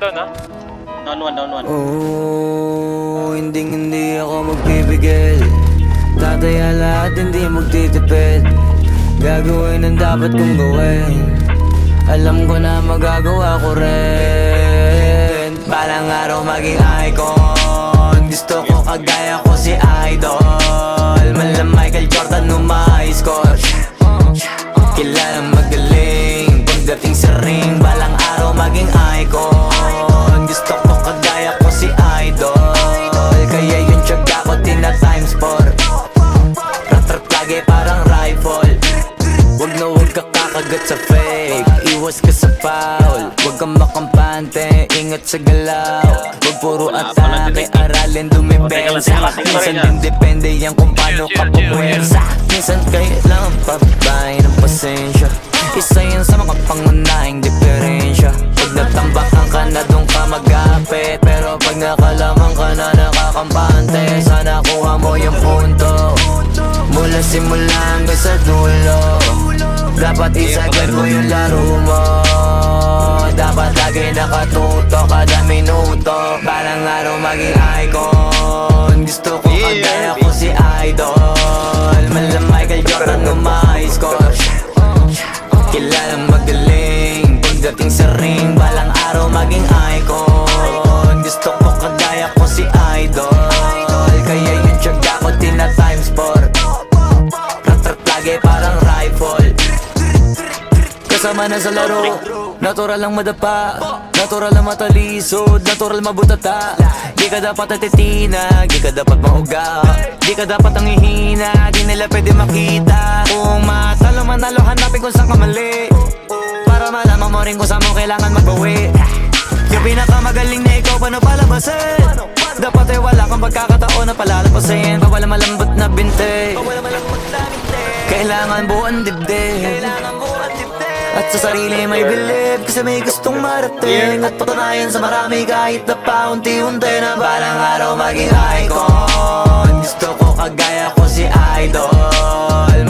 doon, ha? Down one. Oh, hindi ako magpipigil. Tataya lahat, hindi magtitipid. Gagawin ang dapat kong gawin. Alam ko na magagawa ko rin. Balang araw maging icon. Gusto ko kagaya ko si Idol. Mala Michael Jordan score. Kilalang magaling pagdating sa ring. Balang araw maging icon. Gusto ko kagaya ko si Idol. Kaya yung tiyaga ko tina-times 4. Rat-rat lagi parang rifle. Wag na wag ka kakagat sa fake. Iwas ka sa foul. Wag kang makampante, ingat sa galaw. Wag puro atake, aralin dumipensa. Minsan din depende yan kung paano ka pumwersa. Minsan kailangan pabay ng pasensya. Isa yan sa mga pangunahing diferensya. Pag natambakan ka na doon ka mag-apit. Pero pag nakalaman ka na nakakampante, sana kuha mo yung punto. Mula simula hanggang sa dulo, dapat isagad mo yung laro mo. Dapat lagi nakatuto kada minuto. Parang araw maging icon. Gusto ko kagaya ko si Idol. Mala Michael Jordan score. Kilalang magaling pagdating sa ring. Balang araw maging icon. Gusto ko kagaya ko si Idol. Kaya yung tiyaga ko tina-times 4. Rat-rat lagi parang rifle. Kasama na sa laro, natural lang madapa, natural lang matalisod, natural mabutata. Di ka dapat natitinag, di ka dapat mauga, di ka dapat ang ihina, di nila pwede makita. Kung matalo manalo, hanapin kung saan ka mali, para malaman mo rin kung saan mo kailangan magbawi. Yung pinakamagaling na ikaw, paano palabasin? Dapat ay wala kang pagkakataon na palalapasin. Bawal malambot na binte, kailangan buuan dibdib. At sa sarili may believe, kasi may gustong marating. At patunayan sa marami kahit na paunti-unti na balang araw maging icon. Gusto ko kagaya ko si Idol.